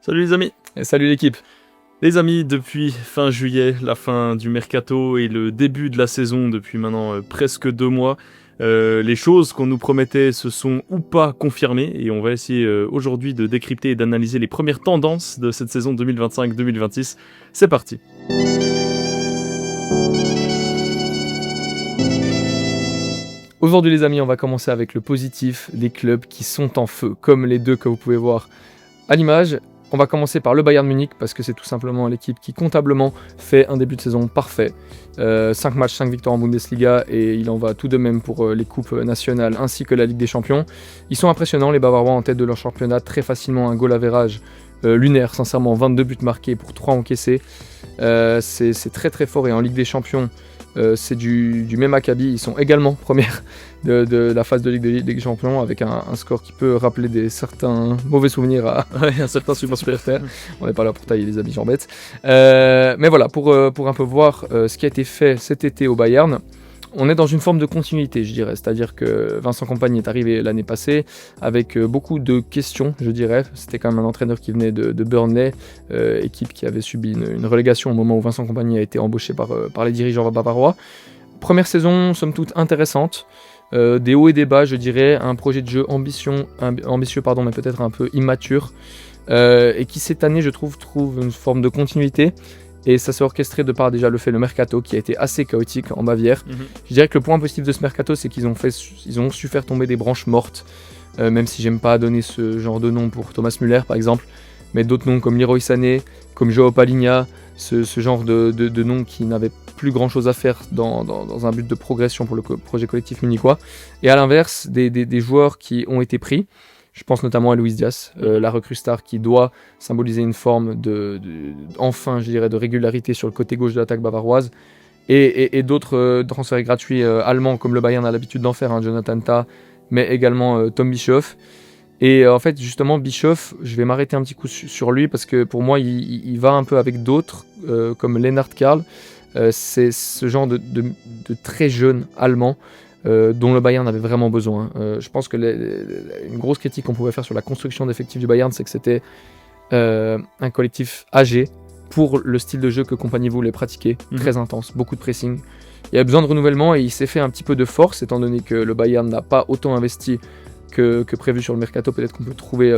Salut les amis. Et salut l'équipe. Les amis, depuis fin juillet, la fin du mercato et le début de la saison depuis maintenant presque 2 mois, les choses qu'on nous promettait se sont ou pas confirmées et on va essayer aujourd'hui de décrypter et d'analyser les premières tendances de cette saison 2025-2026. C'est parti. Aujourd'hui les amis, on va commencer avec le positif, les clubs qui sont en feu, comme les deux que vous pouvez voir à l'image. On va commencer par le Bayern Munich parce que c'est tout simplement l'équipe qui comptablement fait un début de saison parfait. 5 matchs, 5 victoires en Bundesliga et il en va tout de même pour les coupes nationales ainsi que la Ligue des Champions. Ils sont impressionnants les Bavarois en tête de leur championnat, très facilement un goal average lunaire, sincèrement 22 buts marqués pour 3 encaissés. C'est très très fort et en Ligue des Champions c'est du même acabit, ils sont également premières de la phase de Ligue des Champions avec un score qui peut rappeler certains mauvais souvenirs à un certain supporter. On n'est pas là pour tailler les habits jambettes. Mais voilà, pour un peu voir ce qui a été fait cet été au Bayern, on est dans une forme de continuité, je dirais. C'est-à-dire que Vincent Kompany est arrivé l'année passée avec beaucoup de questions, je dirais. C'était quand même un entraîneur qui venait de Burnley, équipe qui avait subi une relégation au moment où Vincent Kompany a été embauché par les dirigeants bavarois. Première saison, somme toute, intéressante. Des hauts et des bas, je dirais. Un projet de jeu ambitieux, mais peut-être un peu immature. Et qui, cette année, je trouve une forme de continuité. Et ça s'est orchestré de par déjà le mercato qui a été assez chaotique en Bavière. Je dirais que le point positif de ce mercato, c'est qu'ils ont su faire tomber des branches mortes, même si j'aime pas donner ce genre de nom pour Thomas Müller par exemple, mais d'autres noms comme Leroy Sané, comme Joao Palhinha, ce genre de noms qui n'avaient plus grand chose à faire dans un but de progression pour le projet collectif munichois. Et à l'inverse, des joueurs qui ont été pris. Je pense notamment à Luis Diaz, la recrue star qui doit symboliser une forme enfin, je dirais, de régularité sur le côté gauche de l'attaque bavaroise. Et d'autres transferts gratuits allemands, comme le Bayern a l'habitude d'en faire, Jonathan Tah, mais également Tom Bischoff. Et en fait, justement, Bischoff, je vais m'arrêter un petit coup sur lui, parce que pour moi, il va un peu avec d'autres, comme Lennart Karl. C'est ce genre de très jeune allemand, dont le Bayern avait vraiment besoin. Je pense que une grosse critique qu'on pouvait faire sur la construction d'effectifs du Bayern, c'est que c'était un collectif âgé pour le style de jeu que Kompany voulait pratiquer, très intense, beaucoup de pressing. Il y avait besoin de renouvellement et il s'est fait un petit peu de force, étant donné que le Bayern n'a pas autant investi que prévu sur le mercato. Peut-être qu'on peut trouver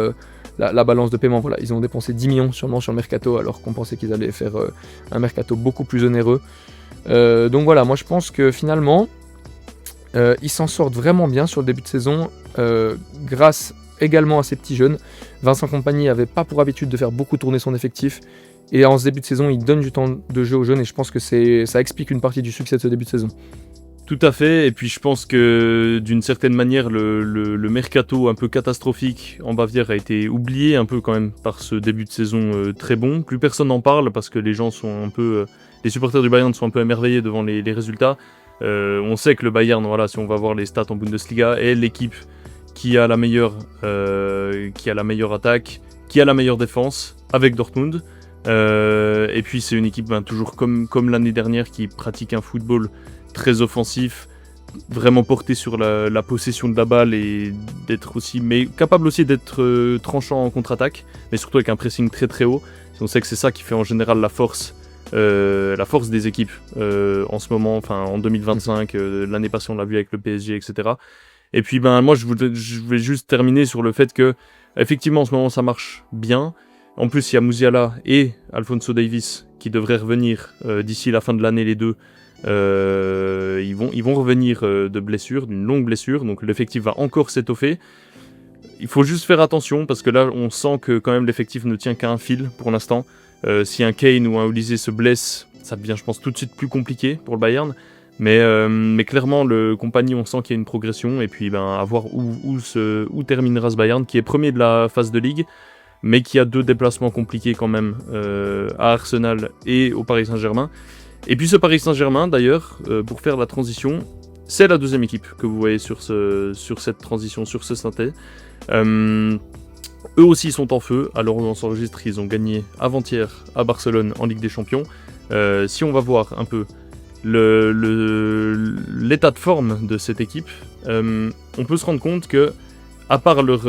la balance de paiement. Voilà, ils ont dépensé 10 millions sûrement sur le mercato, alors qu'on pensait qu'ils allaient faire un mercato beaucoup plus onéreux. Donc voilà, moi je pense que finalement, ils s'en sortent vraiment bien sur le début de saison, grâce également à ces petits jeunes. Vincent Kompany n'avait pas pour habitude de faire beaucoup tourner son effectif, et en ce début de saison, il donne du temps de jeu aux jeunes, et je pense que ça explique une partie du succès de ce début de saison. Tout à fait, et puis je pense que d'une certaine manière, le mercato un peu catastrophique en Bavière a été oublié un peu quand même par ce début de saison très bon. Plus personne n'en parle parce que les gens sont un peu... les supporters du Bayern sont un peu émerveillés devant les résultats. On sait que le Bayern, voilà, si on va voir les stats en Bundesliga, est l'équipe qui a la meilleure attaque, qui a la meilleure défense avec Dortmund. Et puis c'est une équipe toujours comme l'année dernière qui pratique un football très offensif, vraiment porté sur la possession de la balle et mais capable aussi d'être tranchant en contre-attaque, mais surtout avec un pressing très très haut. On sait que c'est ça qui fait en général la force des équipes en ce moment, enfin en 2025, l'année passée on l'a vu avec le PSG, etc. Et puis moi je vais juste terminer sur le fait que effectivement en ce moment ça marche bien. En plus il y a Musiala et Alphonso Davies qui devraient revenir d'ici la fin de l'année, les deux. Ils vont revenir de blessure, d'une longue blessure, donc l'effectif va encore s'étoffer. Il faut juste faire attention parce que là on sent que quand même l'effectif ne tient qu'à un fil pour l'instant. Si un Kane ou un Olise se blesse, ça devient je pense tout de suite plus compliqué pour le Bayern. Mais clairement le Kompany, on sent qu'il y a une progression, et puis à voir où terminera ce Bayern qui est premier de la phase de Ligue, mais qui a 2 déplacements compliqués quand même à Arsenal et au Paris Saint-Germain. Et puis ce Paris Saint-Germain d'ailleurs, pour faire la transition, c'est la deuxième équipe que vous voyez sur cette transition, sur ce synthé. Eux aussi sont en feu, alors on s'enregistre, ils ont gagné avant-hier à Barcelone en Ligue des Champions. Si on va voir un peu l'état de forme de cette équipe, on peut se rendre compte que, à part leur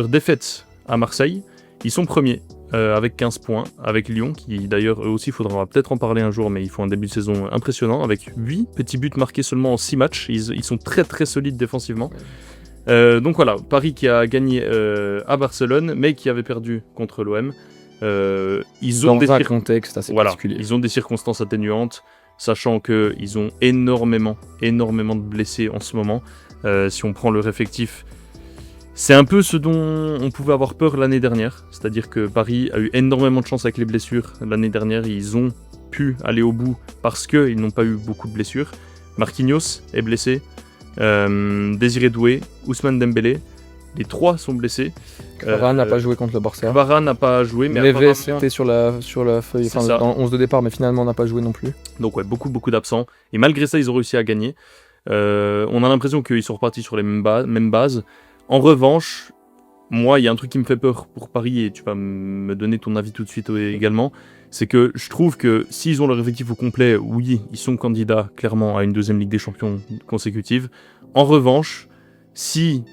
défaite à Marseille, Ils sont premiers avec 15 points, avec Lyon, qui d'ailleurs eux aussi, il faudra peut-être en parler un jour, mais ils font un début de saison impressionnant, avec 8 petits buts marqués seulement en 6 matchs. Ils sont très très solides défensivement. Donc voilà, Paris qui a gagné à Barcelone, mais qui avait perdu contre l'OM. Ils ont Dans un contexte assez particulier. Ils ont des circonstances atténuantes, sachant qu'ils ont énormément de blessés en ce moment. Si on prend leur effectif, c'est un peu ce dont on pouvait avoir peur l'année dernière. C'est-à-dire que Paris a eu énormément de chance avec les blessures. L'année dernière, ils ont pu aller au bout parce qu'ils n'ont pas eu beaucoup de blessures. Marquinhos est blessé, Désiré Doué, Ousmane Dembélé, les trois sont blessés. Varane n'a pas joué contre le Barça. Varane n'a pas joué, mais Neves était sur la feuille, dans le 11 de départ, mais finalement n'a pas joué non plus. Donc ouais, beaucoup d'absents. Et malgré ça, ils ont réussi à gagner. On a l'impression qu'ils sont repartis sur les mêmes bases. En revanche, moi, il y a un truc qui me fait peur pour Paris, et tu vas me donner ton avis tout de suite également, c'est que je trouve que s'ils ont leur effectif au complet, oui, ils sont candidats clairement à une deuxième Ligue des Champions consécutive. En revanche, si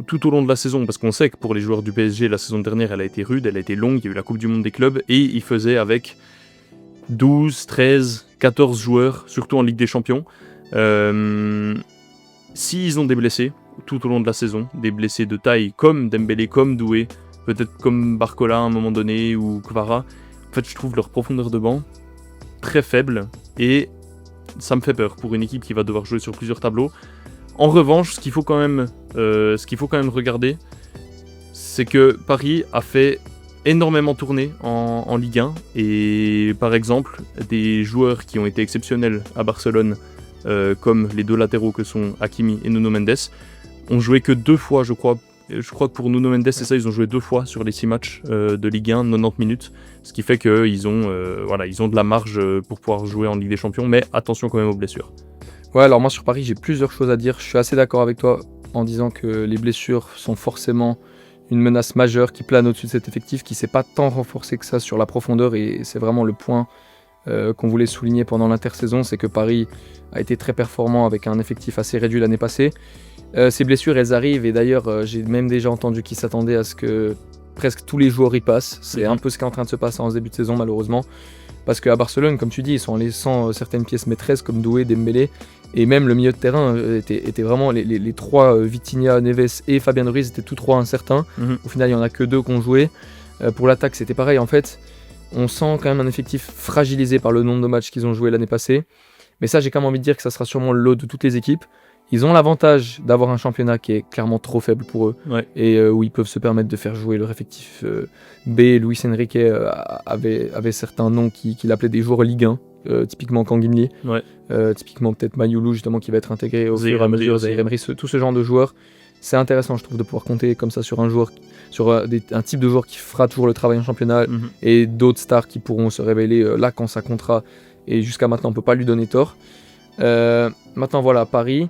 tout au long de la saison, parce qu'on sait que pour les joueurs du PSG, la saison dernière, elle a été rude, elle a été longue, il y a eu la Coupe du Monde des clubs, et ils faisaient avec 12, 13, 14 joueurs, surtout en Ligue des Champions. S'ils ont des blessés tout au long de la saison, des blessés de taille comme Dembélé, comme Doué, peut-être comme Barcola à un moment donné, ou Kvara, en fait je trouve leur profondeur de banc très faible, et ça me fait peur pour une équipe qui va devoir jouer sur plusieurs tableaux. En revanche, ce qu'il faut quand même regarder, c'est que Paris a fait énormément tourner en Ligue 1, et par exemple, des joueurs qui ont été exceptionnels à Barcelone, comme les deux latéraux que sont Hakimi et Nuno Mendes, ont joué que 2 fois, je crois. Je crois que pour Nuno Mendes, c'est ça, ils ont joué 2 fois sur les 6 matchs de Ligue 1, 90 minutes, ce qui fait qu'ils ont, ils ont de la marge pour pouvoir jouer en Ligue des Champions, mais attention quand même aux blessures. Ouais, alors moi sur Paris, j'ai plusieurs choses à dire. Je suis assez d'accord avec toi en disant que les blessures sont forcément une menace majeure qui plane au-dessus de cet effectif, qui ne s'est pas tant renforcé que ça sur la profondeur, et c'est vraiment le point qu'on voulait souligner pendant l'intersaison, c'est que Paris a été très performant avec un effectif assez réduit l'année passée. Ces blessures, elles arrivent, et d'ailleurs, j'ai même déjà entendu qu'ils s'attendaient à ce que presque tous les joueurs y passent. C'est un peu ce qui est en train de se passer en ce début de saison, malheureusement. Parce qu'à Barcelone, comme tu dis, ils sont en laissant certaines pièces maîtresses comme Doué, Dembélé, et même le milieu de terrain était vraiment les trois, Vitinha, Neves et Fabian Ruiz, étaient tous trois incertains. Au final, il n'y en a que 2 qui ont joué. Pour l'attaque, c'était pareil. En fait, on sent quand même un effectif fragilisé par le nombre de matchs qu'ils ont joué l'année passée. Mais ça, j'ai quand même envie de dire que ça sera sûrement le lot de toutes les équipes. Ils ont l'avantage d'avoir un championnat qui est clairement trop faible pour eux, et où ils peuvent se permettre de faire jouer leur effectif B. Luis Enrique avait certains noms qu'il appelait des joueurs Ligue 1, typiquement Kanguinli, typiquement peut-être Mayoulou justement qui va être intégré au fur et à mesure, Zaïre Emery, tout ce genre de joueurs. C'est intéressant, je trouve, de pouvoir compter comme ça sur un joueur, sur un type de joueur qui fera toujours le travail en championnat, et d'autres stars qui pourront se révéler là quand ça comptera, et jusqu'à maintenant on peut pas lui donner tort. Maintenant voilà, Paris,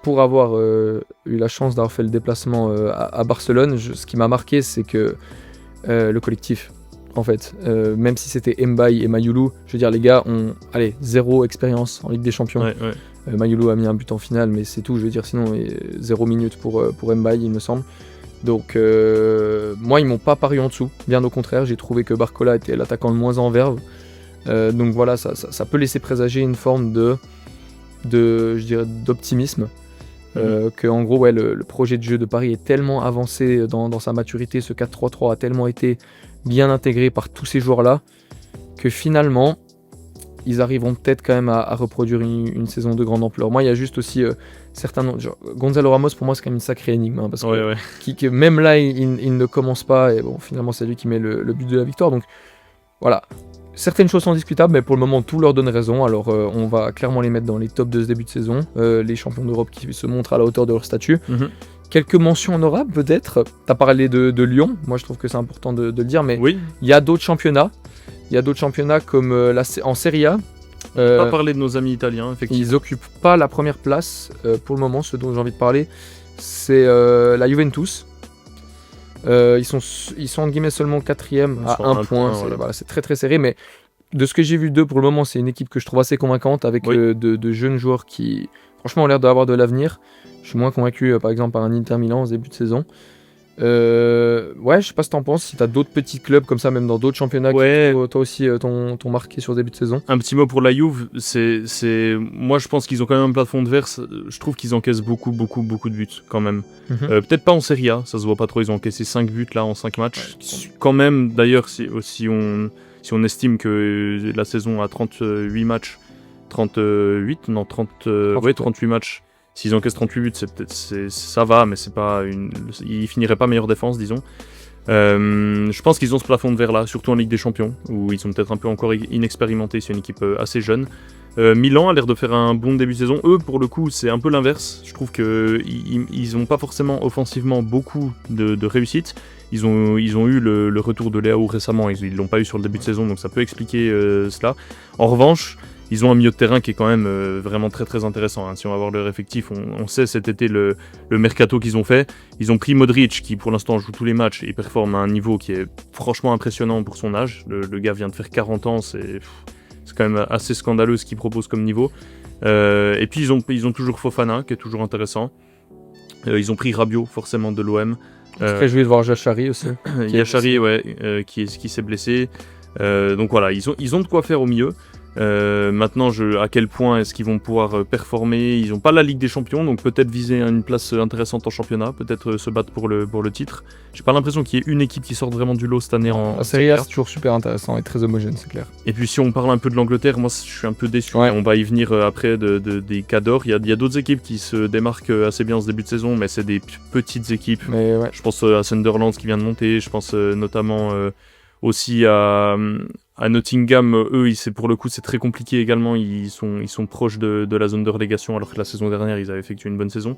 pour avoir eu la chance d'avoir fait le déplacement à Barcelone, ce qui m'a marqué, c'est que le collectif, en fait, même si c'était Mbaye et Mayoulou, je veux dire, les gars ont 0 expérience en Ligue des Champions. Mayoulou a mis un but en finale, mais c'est tout, je veux dire, sinon 0 minutes pour Mbaye, il me semble. Donc moi, ils m'ont pas paru en dessous, bien au contraire, j'ai trouvé que Barcola était l'attaquant le moins en verve. Donc voilà, ça peut laisser présager une forme d'optimisme, que en gros le projet de jeu de Paris est tellement avancé dans sa maturité, ce 4-3-3 a tellement été bien intégré par tous ces joueurs-là, que finalement ils arriveront peut-être quand même à reproduire une saison de grande ampleur. Moi, il y a juste aussi certains noms, genre Gonzalo Ramos, pour moi c'est quand même une sacrée énigme, hein, parce que même là il ne commence pas, et bon, finalement c'est lui qui met le but de la victoire, donc voilà. Certaines choses sont discutables, mais pour le moment tout leur donne raison, alors on va clairement les mettre dans les tops de ce début de saison, les champions d'Europe qui se montrent à la hauteur de leur statut. Quelques mentions honorables peut-être, t'as parlé de Lyon, moi je trouve que c'est important de le dire, mais il y a d'autres championnats, comme en Serie A. On peut pas parler de nos amis italiens, effectivement. Ils occupent pas la première place, pour le moment, ce dont j'ai envie de parler, c'est la Juventus. Ils sont entre guillemets seulement 4e à 1 point, c'est très très serré, mais de ce que j'ai vu d'eux pour le moment, c'est une équipe que je trouve assez convaincante, avec de jeunes joueurs qui franchement ont l'air d'avoir de l'avenir. Je suis moins convaincu par exemple par un Inter Milan en début de saison. Ouais, je sais pas ce que t'en penses, si t'as d'autres petits clubs comme ça, même dans d'autres championnats Ouais. qui toi aussi t'ont marqué sur le début de saison. Un petit mot pour la Juve, moi je pense qu'ils ont quand même un plafond de verre, je trouve qu'ils encaissent beaucoup de buts quand même. Peut-être pas en Serie A, ça se voit pas trop, ils ont encaissé 5 buts là en 5 matchs. Quand même, d'ailleurs, si on estime que la saison a 38 matchs, 38 matchs, s'ils encaissent 38 buts, ça va, mais ils finiraient pas meilleure défense, disons. Je pense qu'ils ont ce plafond de verre là, surtout en Ligue des Champions, où ils sont peut-être un peu encore inexpérimentés, c'est une équipe assez jeune. Milan a l'air de faire un bon début de saison. Eux, pour le coup, c'est un peu l'inverse. Je trouve qu'ils n'ont pas forcément offensivement beaucoup de réussite. Ils ont eu le retour de Leao récemment, ils l'ont pas eu sur le début de saison, donc ça peut expliquer cela. En revanche, ils ont un milieu de terrain qui est quand même vraiment très très intéressant. Si on va voir leur effectif, on sait cet été le mercato qu'ils ont fait. Ils ont pris Modric qui pour l'instant joue tous les matchs et performe à un niveau qui est franchement impressionnant pour son âge. Le gars vient de faire 40 ans, c'est quand même assez scandaleux ce qu'il propose comme niveau. Et puis ils ont toujours Fofana qui est toujours intéressant. Ils ont pris Rabiot forcément de l'OM. Très joué de voir Yachari aussi. Yachari, qui s'est blessé. Donc voilà, ils ont de quoi faire au milieu. Maintenant, à quel point est-ce qu'ils vont pouvoir performer? Ils n'ont pas la Ligue des Champions, donc peut-être viser une place intéressante en championnat, peut-être se battre pour le titre. J'ai pas l'impression qu'il y ait une équipe qui sorte vraiment du lot cette année en Serie A. C'est toujours super intéressant et très homogène, c'est clair. Et puis si on parle un peu de l'Angleterre, moi je suis un peu déçu. Ouais. On va y venir après des Cador. Il y a d'autres équipes qui se démarquent assez bien en ce début de saison, mais c'est des petites équipes. Mais ouais. Je pense à Sunderland qui vient de monter, je pense notamment aussi à Nottingham. Eux, pour le coup, c'est très compliqué également. Ils sont proches de la zone de relégation, alors que la saison dernière, ils avaient effectué une bonne saison.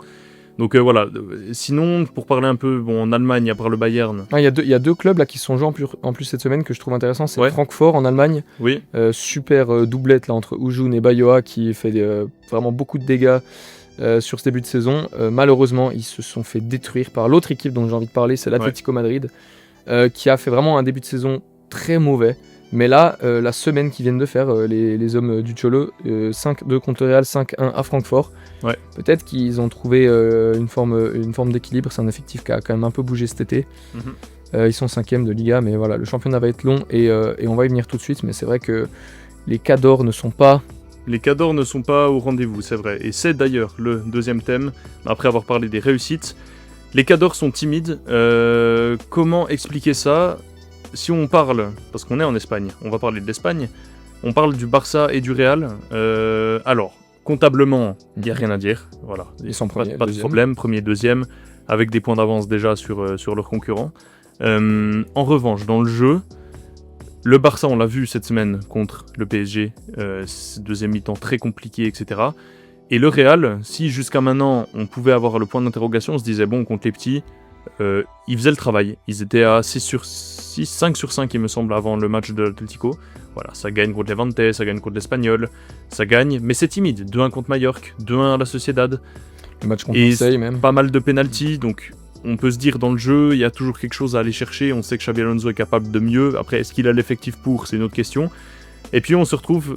Donc voilà. Sinon, pour parler un peu, en Allemagne, à part le Bayern. Il y a deux clubs là qui sont joués en plus cette semaine que je trouve intéressant. C'est Francfort en Allemagne. Oui. Super doublette là entre Ujun et Bayoa qui fait vraiment beaucoup de dégâts sur ce début de saison. Malheureusement, ils se sont fait détruire par l'autre équipe dont j'ai envie de parler, c'est l'Atlético Madrid, qui a fait vraiment un début de saison très mauvais. Mais là, la semaine qu'ils viennent de faire, les hommes du Cholo, 5-2 contre le Real, 5-1 à Francfort. Ouais. Peut-être qu'ils ont trouvé une forme d'équilibre. C'est un effectif qui a quand même un peu bougé cet été. Ils sont 5e de Liga, mais voilà, le championnat va être long et on va y venir tout de suite. Mais c'est vrai que les Cadors ne sont pas... Les Cadors ne sont pas au rendez-vous, c'est vrai. Et c'est d'ailleurs le deuxième thème, après avoir parlé des réussites. Les Cadors sont timides. Comment expliquer ça ? Si on parle, parce qu'on est en Espagne, on va parler de l'Espagne, on parle du Barça et du Real. Alors, comptablement, il n'y a rien à dire. Voilà. Ils sont premiers, pas de problème, premier, deuxième, avec des points d'avance déjà sur leurs concurrents. En revanche, dans le jeu, le Barça, on l'a vu cette semaine contre le PSG, deuxième mi-temps très compliqué, etc. Et le Real, si jusqu'à maintenant on pouvait avoir le point d'interrogation, on se disait bon, contre les petits, ils faisaient le travail. Ils étaient à 5 sur 5 il me semble avant le match de l'Atlético. Voilà, ça gagne contre Levante, ça gagne contre l'Espagnol, ça gagne, mais c'est timide. 2-1 contre Mallorca, 2-1 à la Sociedad. Le match contre Marseille même. Pas mal de pénalty, donc on peut se dire dans le jeu, il y a toujours quelque chose à aller chercher. On sait que Xabi Alonso est capable de mieux. Après, est-ce qu'il a l'effectif pour ? C'est une autre question. Et puis on se retrouve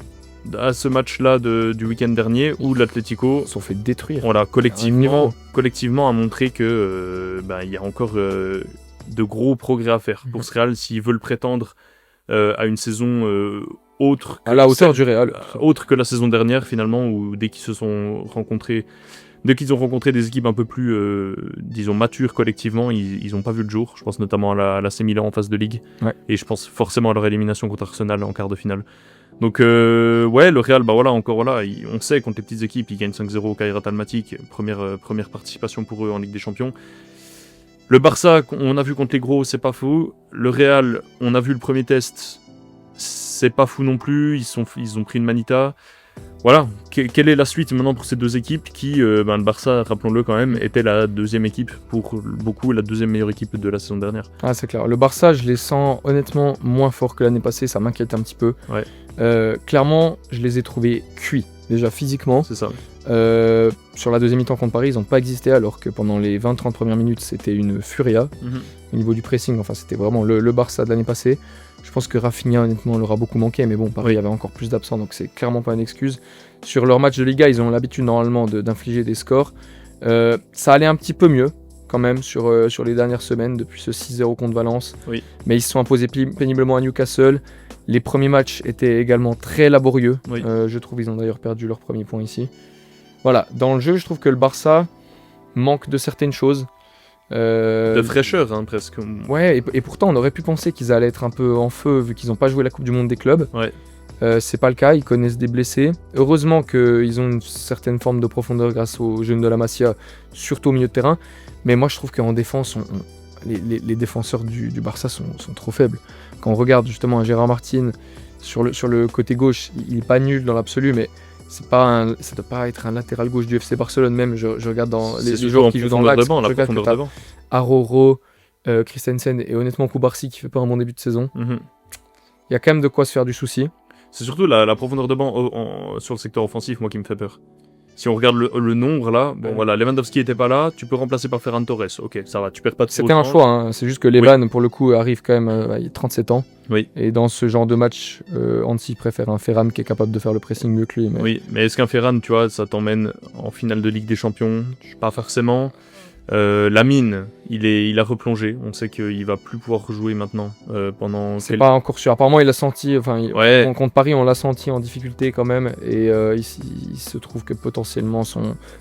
à ce match-là du week-end dernier où l'Atlético se sont fait détruire. Voilà, collectivement a montré que il y a encore de gros progrès à faire pour ce Real s'ils veulent prétendre à une saison autre à la hauteur du Real, autre que la saison dernière finalement, où dès qu'ils ont rencontré des équipes un peu plus disons matures collectivement, ils n'ont pas vu le jour. Je pense notamment à l'AC Milan en phase de Ligue, et je pense forcément à leur élimination contre Arsenal en quart de finale. Donc le Real, on sait contre les petites équipes, ils gagnent 5-0 au Kairat Almaty, première participation pour eux en Ligue des Champions. Le Barça, on a vu contre les gros, c'est pas fou. Le Real, on a vu le premier test, c'est pas fou non plus, ils ont pris une manita. Voilà, quelle est la suite maintenant pour ces deux équipes qui, le Barça, rappelons-le quand même, était la deuxième équipe, pour beaucoup la deuxième meilleure équipe de la saison dernière. Ah, c'est clair. Le Barça, je les sens honnêtement moins forts que l'année passée, ça m'inquiète un petit peu. Ouais. Clairement, je les ai trouvés cuits, déjà physiquement. C'est ça. Sur la deuxième mi-temps contre Paris, ils n'ont pas existé, alors que pendant les 20-30 premières minutes, c'était une furia. Au niveau du pressing, enfin, c'était vraiment le Barça de l'année passée. Je pense que Rafinha, honnêtement, leur a beaucoup manqué, mais bon, Paris, il y avait encore plus d'absents, donc c'est clairement pas une excuse. Sur leur match de Liga, ils ont l'habitude normalement d'infliger des scores. Ça allait un petit peu mieux quand même sur les dernières semaines, depuis ce 6-0 contre Valence. Oui. Mais ils se sont imposés péniblement à Newcastle. Les premiers matchs étaient également très laborieux. Oui. Je trouve qu'ils ont d'ailleurs perdu leur premier point ici. Voilà, dans le jeu, je trouve que le Barça manque de certaines choses. De fraîcheur, hein, presque. Ouais, et pourtant, on aurait pu penser qu'ils allaient être un peu en feu, vu qu'ils n'ont pas joué la Coupe du Monde des clubs. Ouais. C'est pas le cas, ils connaissent des blessés. Heureusement qu'ils ont une certaine forme de profondeur grâce aux jeunes de la Masia, surtout au milieu de terrain. Mais moi, je trouve qu'en défense, les défenseurs du Barça sont trop faibles. Quand on regarde justement un Gérard Martin sur le côté gauche, il n'est pas nul dans l'absolu, mais ça ne doit pas être un latéral gauche du FC Barcelone. Même, je regarde dans les joueurs qui jouent dans l'axe. La profondeur de banc. Aroro, Christensen et honnêtement Koubarsi qui fait pas un bon début de saison. Mm-hmm. Il y a quand même de quoi se faire du souci. C'est surtout la profondeur de banc sur le secteur offensif, moi, qui me fait peur. Si on regarde le nombre, là, bon, voilà, Lewandowski était pas là, tu peux remplacer par Ferran Torres. Ok, ça va, tu perds pas de C'était un choix, hein. C'est juste que Levan, pour le coup, arrive quand même, il a 37 ans. Oui. Et dans ce genre de match, Hansi préfère un Ferran qui est capable de faire le pressing mieux que lui. Mais... Oui, mais est-ce qu'un Ferran, tu vois, ça t'emmène en finale de Ligue des Champions? Pas forcément. Lamine, il a replongé. On sait qu'il va plus pouvoir jouer maintenant pendant. C'est pas encore sûr. Apparemment, il a senti. Enfin, ouais. Contre Paris, on l'a senti en difficulté quand même. Et il se trouve que potentiellement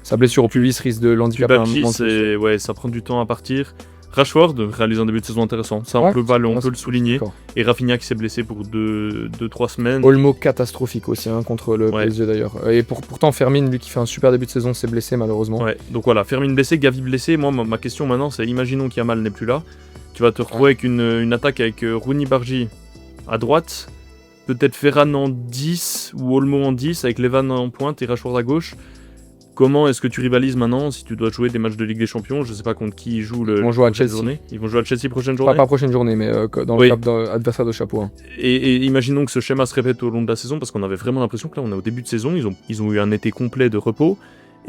sa blessure au pubis risque de l'handicaper un moment. Ouais, ça prend du temps à partir. Rashford réalise un début de saison intéressant. Ça, on peut le souligner. D'accord. Et Rafinha qui s'est blessé pour 2-3 semaines. Olmo catastrophique aussi contre le PSG d'ailleurs. Et pourtant, Fermin, lui qui fait un super début de saison, s'est blessé malheureusement. Ouais, donc voilà, Fermin blessé, Gavi blessé. Moi, ma question maintenant, c'est imaginons qu'Yamal n'est plus là. Tu vas te retrouver avec une attaque avec Rooney Bargi à droite, peut-être Ferran en 10 ou Olmo en 10, avec Levan en pointe et Rashford à gauche. Comment est-ce que tu rivalises maintenant si tu dois jouer des matchs de Ligue des Champions? Je sais pas contre qui ils jouent Ils vont jouer à Chelsea. Journée. Ils vont jouer à Chelsea prochaine journée. Pas prochaine journée, mais dans le cap d'adversaire de chapeau. Hein. Et imaginons que ce schéma se répète au long de la saison, parce qu'on avait vraiment l'impression que là on est au début de saison, ils ont eu un été complet de repos,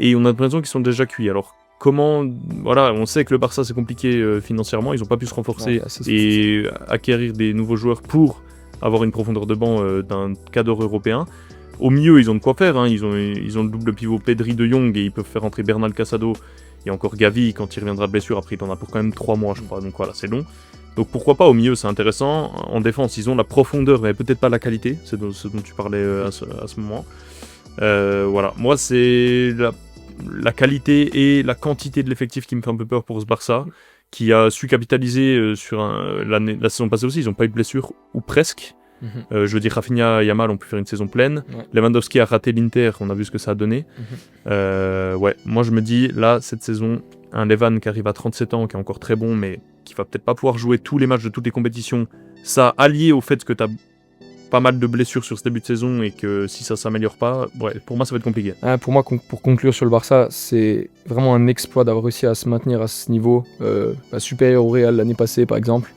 et on a l'impression qu'ils sont déjà cuits. Alors comment, voilà, on sait que le Barça c'est compliqué financièrement, ils n'ont pas pu se renforcer et acquérir des nouveaux joueurs pour avoir une profondeur de banc d'un cadre européen. Au milieu, ils ont de quoi faire, hein. Ils ont le double pivot Pedri de Jong et ils peuvent faire entrer Bernal Casado et encore Gavi quand il reviendra de blessure. Après, il en a pour quand même 3 mois, je crois. Donc voilà, c'est long. Donc pourquoi pas, au milieu, c'est intéressant. En défense, ils ont la profondeur, mais peut-être pas la qualité. C'est ce dont tu parlais à ce moment. Voilà, moi, c'est la qualité et la quantité de l'effectif qui me fait un peu peur pour ce Barça, qui a su capitaliser sur la saison passée aussi. Ils n'ont pas eu de blessure, ou presque. Je veux dire, Rafinha et Yamal ont pu faire une saison pleine. Ouais. Lewandowski a raté l'Inter, on a vu ce que ça a donné. Ouais, moi je me dis, là, cette saison, un Levan qui arrive à 37 ans, qui est encore très bon, mais qui va peut-être pas pouvoir jouer tous les matchs de toutes les compétitions, ça allié au fait que tu as pas mal de blessures sur ce début de saison et que si ça s'améliore pas, ouais, pour moi ça va être compliqué. Pour moi, pour conclure sur le Barça, c'est vraiment un exploit d'avoir réussi à se maintenir à ce niveau supérieur au Real l'année passée par exemple,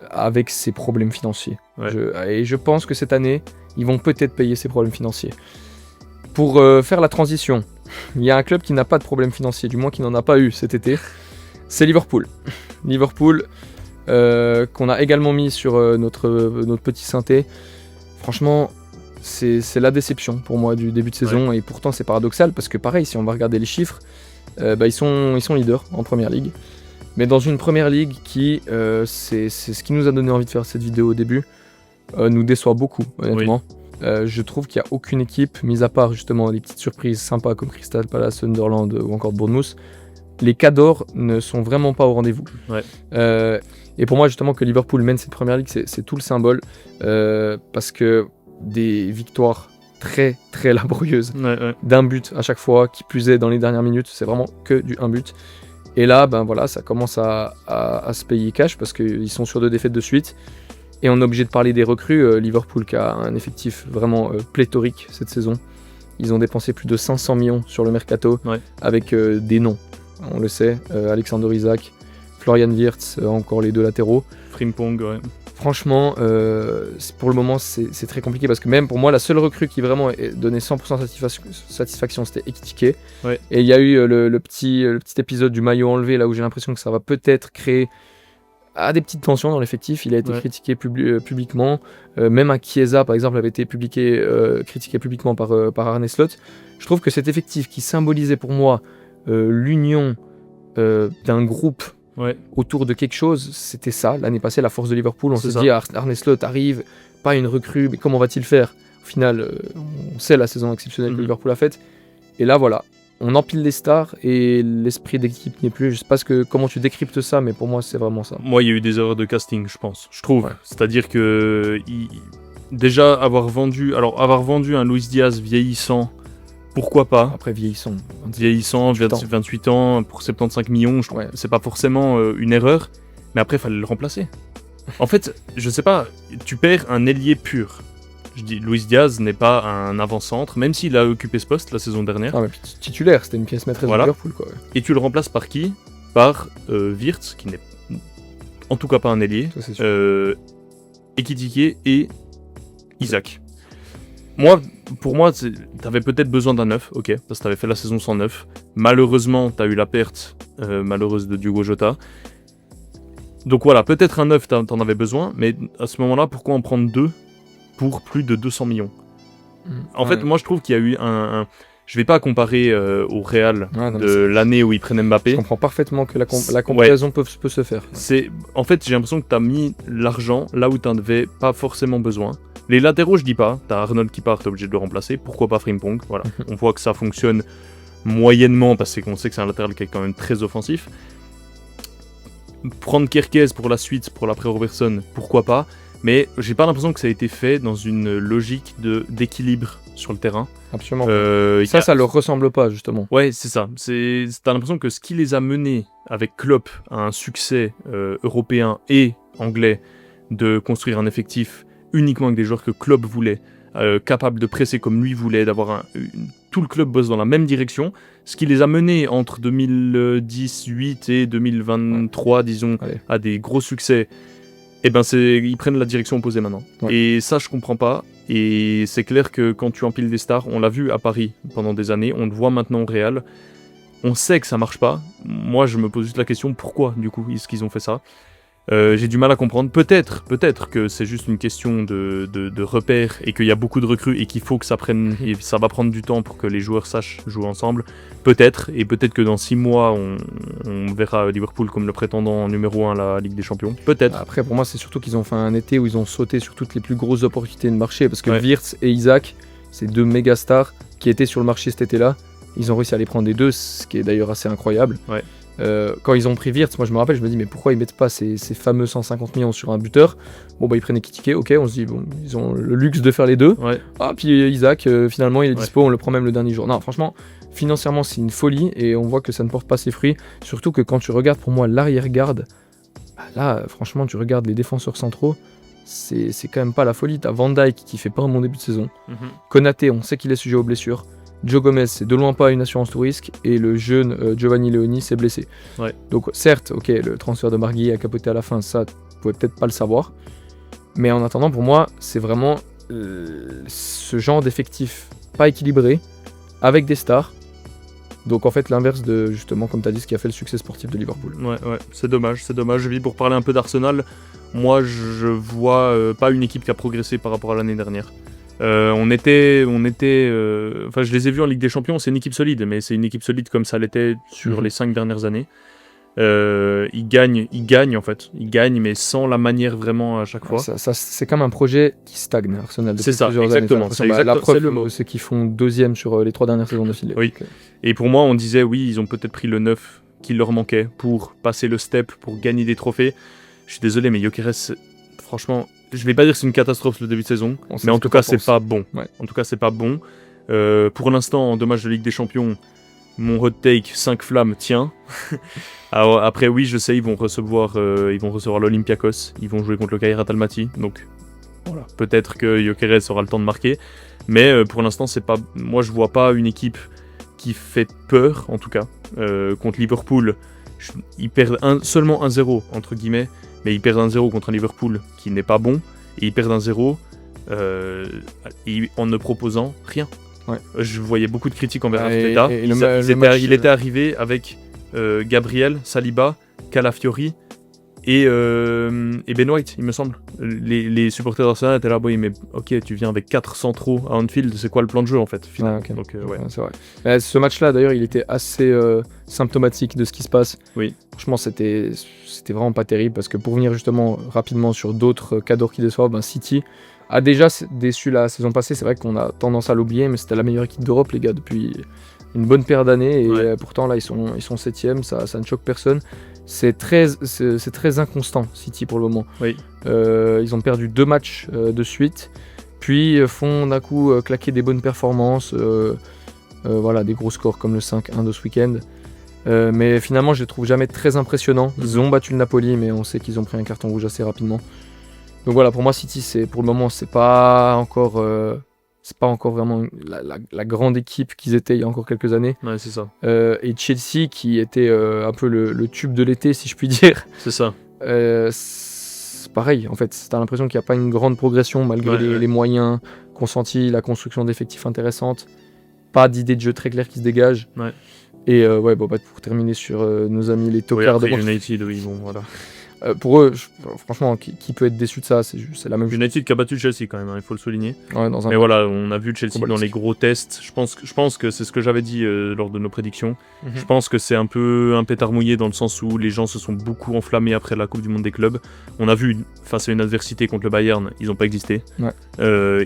avec ses problèmes financiers. Ouais. Et je pense que cette année, ils vont peut-être payer ces problèmes financiers. Pour faire la transition, il y a un club qui n'a pas de problème financier, du moins qui n'en a pas eu cet été, c'est Liverpool. Liverpool, qu'on a également mis sur notre petit synthé. Franchement, c'est la déception pour moi du début de saison, et pourtant c'est paradoxal, parce que pareil, si on va regarder les chiffres, ils sont leaders en Première Ligue. Mais dans une Première Ligue qui, c'est ce qui nous a donné envie de faire cette vidéo au début, nous déçoit beaucoup, honnêtement. Je trouve qu'il n'y a aucune équipe, mis à part justement des petites surprises sympas comme Crystal Palace, Sunderland ou encore Bournemouth, les cadors ne sont vraiment pas au rendez-vous. Ouais. Et pour moi, justement, que Liverpool mène cette Première Ligue, c'est tout le symbole, parce que des victoires très très laborieuses, d'un but à chaque fois, qui plus est dans les dernières minutes, c'est vraiment que du 1 but. Et là, ben voilà, ça commence à se payer cash parce qu'ils sont sur 2 défaites de suite. Et on est obligé de parler des recrues. Liverpool qui a un effectif vraiment pléthorique cette saison. Ils ont dépensé plus de 500 millions sur le mercato avec des noms. On le sait, Alexander Isak, Florian Wirtz, encore les 2 latéraux. Frimpong, ouais. Franchement, pour le moment, c'est très compliqué parce que même pour moi, la seule recrue qui vraiment donnait 100% satisfaction, c'était Ekitike. Ouais. Et il y a eu le petit épisode du maillot enlevé, là où j'ai l'impression que ça va peut-être créer des petites tensions dans l'effectif. Il a été critiqué publiquement. Même à Chiesa, par exemple, avait été critiqué publiquement par Arne Slot. Je trouve que cet effectif qui symbolisait pour moi l'union d'un groupe autour de quelque chose. C'était ça, l'année passée, la force de Liverpool. On C'est s'est ça. dit, Arne Slot arrive, pas une recrue, mais comment va-t-il faire? Au final, on sait la saison exceptionnelle que Liverpool a faite. Et là, voilà, on empile les stars et l'esprit d'équipe n'y est plus. Je sais pas comment tu décryptes ça, mais pour moi, c'est vraiment ça. Moi, il y a eu des erreurs de casting, je pense. Je trouve. Ouais. C'est-à-dire que déjà avoir vendu un Luis Diaz vieillissant, pourquoi pas. Après, vieillissant. 28 ans pour 75 millions, je trouve que c'est pas forcément une erreur. Mais après, il fallait le remplacer. En fait, je sais pas, tu perds un ailier pur. Je dis, Luis Diaz n'est pas un avant-centre, même s'il a occupé ce poste la saison dernière. Ah, mais puis titulaire, c'était une pièce maîtresse de Liverpool, quoi. Et tu le remplaces par qui? Par Wirtz, qui n'est en tout cas pas un ailier, Ekitike et Isaac. Pour moi, t'avais peut-être besoin d'un neuf, ok, parce que t'avais fait la saison sans neuf. Malheureusement, t'as eu la perte malheureuse de Diogo Jota. Donc voilà, peut-être un neuf, t'en avais besoin, mais à ce moment-là, pourquoi en prendre deux pour plus de 200 millions? En fait, moi, je trouve qu'il y a eu je vais pas comparer au Real de l'année où ils prennent Mbappé. Je comprends parfaitement que la comparaison peut se faire. En fait, j'ai l'impression que t'as mis l'argent là où t'en avais pas forcément besoin. Les latéraux, je dis pas. T'as Arnold qui part, t'es obligé de le remplacer. Pourquoi pas Frimpong? Voilà. On voit que ça fonctionne moyennement parce qu'on sait que c'est un latéral qui est quand même très offensif. Prendre Kerkez pour la suite, pour l'après Robertson, pourquoi pas. Mais j'ai pas l'impression que ça a été fait dans une logique d'équilibre sur le terrain. Absolument. Ça leur ressemble pas, justement. Ouais, c'est ça. T'as l'impression que ce qui les a menés avec Klopp à un succès européen et anglais de construire un effectif uniquement avec des joueurs que Klopp voulait, capables de presser comme lui voulait, d'avoir tout le club bosse dans la même direction. Ce qui les a menés entre 2018 et 2023, disons, à des gros succès. Et ben ils prennent la direction opposée maintenant. Ouais. Et ça, je comprends pas. Et c'est clair que quand tu empiles des stars, on l'a vu à Paris pendant des années, on le voit maintenant au Real. On sait que ça marche pas. Moi, je me pose juste la question, pourquoi, du coup, est-ce qu'ils ont fait ça? J'ai du mal à comprendre. Peut-être que c'est juste une question de repères et qu'il y a beaucoup de recrues et qu'il faut que ça va prendre du temps pour que les joueurs sachent jouer ensemble. Peut-être que dans 6 mois, on verra Liverpool comme le prétendant numéro 1 à la Ligue des Champions. Peut-être. Après, pour moi, c'est surtout qu'ils ont fait un été où ils ont sauté sur toutes les plus grosses opportunités de marché parce que Wirtz et Isaac, c'est deux méga stars qui étaient sur le marché cet été-là. Ils ont réussi à les prendre les deux, ce qui est d'ailleurs assez incroyable. Ouais. Quand ils ont pris Wirtz, moi je me rappelle, je me dis mais pourquoi ils mettent pas ces fameux 150 millions sur un buteur? Bon ils prennent Ekitike, ok, on se dit bon ils ont le luxe de faire les deux. Ouais. Ah puis Isaac finalement il est dispo, on le prend même le dernier jour. Non franchement financièrement c'est une folie et on voit que ça ne porte pas ses fruits. Surtout que quand tu regardes pour moi l'arrière-garde, là franchement tu regardes les défenseurs centraux, c'est quand même pas la folie. T'as Van Dijk qui fait pas un bon début de saison. Konaté, on sait qu'il est sujet aux blessures. Joe Gomez, c'est de loin pas une assurance tout risque, et le jeune Giovanni Leoni s'est blessé. Ouais. Donc certes, ok, le transfert de Margui a capoté à la fin, ça, tu pouvais peut-être pas le savoir. Mais en attendant, pour moi, c'est vraiment ce genre d'effectif pas équilibré, avec des stars. Donc en fait, l'inverse de, justement, comme tu as dit, ce qui a fait le succès sportif de Liverpool. Ouais, c'est dommage. Pour parler un peu d'Arsenal, moi, je vois pas une équipe qui a progressé par rapport à l'année dernière. Je les ai vus en Ligue des Champions, c'est une équipe solide, mais c'est une équipe solide comme ça l'était sur les 5 dernières années. Ils gagnent en fait, mais sans la manière vraiment à chaque fois. Ça c'est comme un projet qui stagne, Arsenal. C'est ça, exactement. La preuve, c'est qu'ils font 2e sur les 3 dernières saisons d'affilée. Oui. Et pour moi, on disait oui, ils ont peut-être pris le 9 qu'il leur manquait pour passer le step, pour gagner des trophées. Je suis désolé, mais Gyökeres, franchement, je vais pas dire que c'est une catastrophe le début de saison, mais en tout cas, c'est pas bon. Ouais. En tout cas, c'est pas bon. Pour l'instant, en 2 matchs de Ligue des Champions, mon hot take 5 flammes tient. Alors, après, oui, je sais, ils vont recevoir l'Olympiakos, ils vont jouer contre le Kairat Almaty, donc voilà. Peut-être que Gyökeres aura le temps de marquer, mais pour l'instant, c'est pas. Moi, je vois pas une équipe qui fait peur, en tout cas. Contre Liverpool, ils perdent seulement 1-0 entre guillemets. Mais ils perdent 1-0 contre un Liverpool qui n'est pas bon, et ils perdent 1-0 en ne proposant rien. Ouais. Je voyais beaucoup de critiques envers Arteta. Il était arrivé avec Gabriel, Saliba, Calafiori et Ben White, il me semble. Les supporters d'Arsenal étaient là, oui, mais ok, tu viens avec 4 centraux à Anfield, c'est quoi le plan de jeu en fait finalement. Ah, ok. Donc, ouais. C'est vrai. Ce match-là, d'ailleurs, il était assez symptomatique de ce qui se passe. Oui. Franchement, c'était vraiment pas terrible parce que pour venir justement rapidement sur d'autres cadors qui déçoivent, City a déjà déçu la saison passée. C'est vrai qu'on a tendance à l'oublier, mais c'était la meilleure équipe d'Europe, les gars, depuis une bonne paire d'années. Et pourtant, là, ils sont 7e, ça ne choque personne. C'est très inconstant, City, pour le moment. Oui. Ils ont perdu 2 matchs de suite, puis font d'un coup claquer des bonnes performances. Voilà, des gros scores comme le 5-1 de ce week-end. Mais finalement, je les trouve jamais très impressionnants. Ils ont battu le Napoli, mais on sait qu'ils ont pris un carton rouge assez rapidement. Donc voilà, pour moi, City, pour le moment, c'est pas encore vraiment la grande équipe qu'ils étaient il y a encore quelques années. Ouais, c'est ça. Et Chelsea, qui était un peu le tube de l'été, si je puis dire. C'est ça. C'est pareil, en fait. T'as l'impression qu'il n'y a pas une grande progression malgré les moyens consentis, la construction d'effectifs intéressante. Pas d'idée de jeu très claire qui se dégage. Ouais. Et pour terminer sur nos amis les tocards de United, oui, bon, voilà. Pour eux, franchement, qui peut être déçu de ça, c'est la même chose. United qui a battu Chelsea quand même, il faut le souligner. Ouais, mais voilà, on a vu Chelsea dans les gros tests. Je pense que c'est ce que j'avais dit lors de nos prédictions. Je pense que c'est un peu un pétard mouillé dans le sens où les gens se sont beaucoup enflammés après la Coupe du Monde des clubs. On a vu, face à une adversité contre le Bayern, ils n'ont pas existé. Ouais.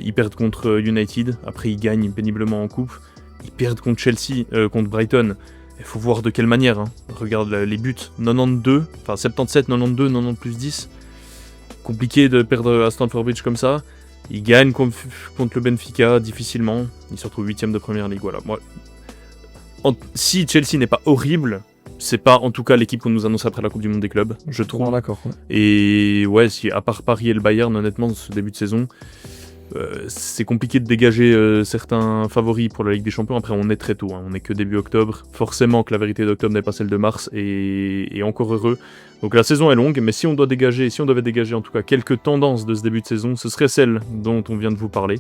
Ils perdent contre United, après ils gagnent péniblement en coupe. Ils perdent contre Chelsea, contre Brighton. Il faut voir de quelle manière. Hein. Regarde les buts. 92, enfin 77, 92, 90 plus 10. Compliqué de perdre à Stamford Bridge comme ça. Ils gagnent contre le Benfica difficilement. Ils se retrouvent 8ème de première ligue. Voilà. Moi, si Chelsea n'est pas horrible, c'est pas en tout cas l'équipe qu'on nous annonce après la Coupe du Monde des clubs, je trouve. D'accord. Ouais. Et ouais, si à part Paris et le Bayern, honnêtement, ce début de saison, c'est compliqué de dégager certains favoris pour la Ligue des Champions. Après, on est très tôt, hein. On est que début octobre. Forcément que la vérité d'octobre n'est pas celle de mars, et encore heureux. Donc la saison est longue, mais si on devait dégager en tout cas quelques tendances de ce début de saison, ce serait celle dont on vient de vous parler.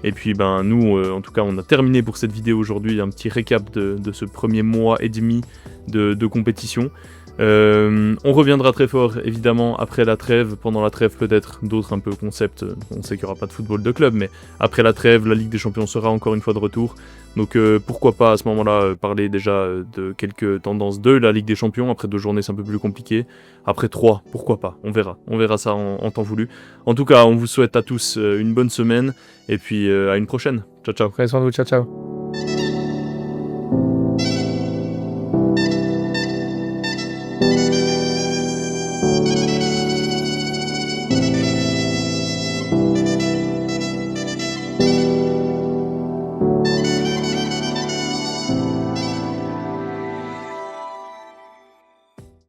Et puis nous, en tout cas, on a terminé pour cette vidéo aujourd'hui, un petit récap de ce premier mois et demi de compétition. On reviendra très fort évidemment après la trêve, pendant la trêve peut-être d'autres un peu concepts, on sait qu'il n'y aura pas de football de club, mais après la trêve la Ligue des Champions sera encore une fois de retour, donc pourquoi pas à ce moment-là parler déjà de quelques tendances de la Ligue des Champions. Après 2 journées c'est un peu plus compliqué, après 3 pourquoi pas, on verra ça en temps voulu. En tout cas on vous souhaite à tous une bonne semaine et puis à une prochaine, ciao. Prenez soin de vous, ciao.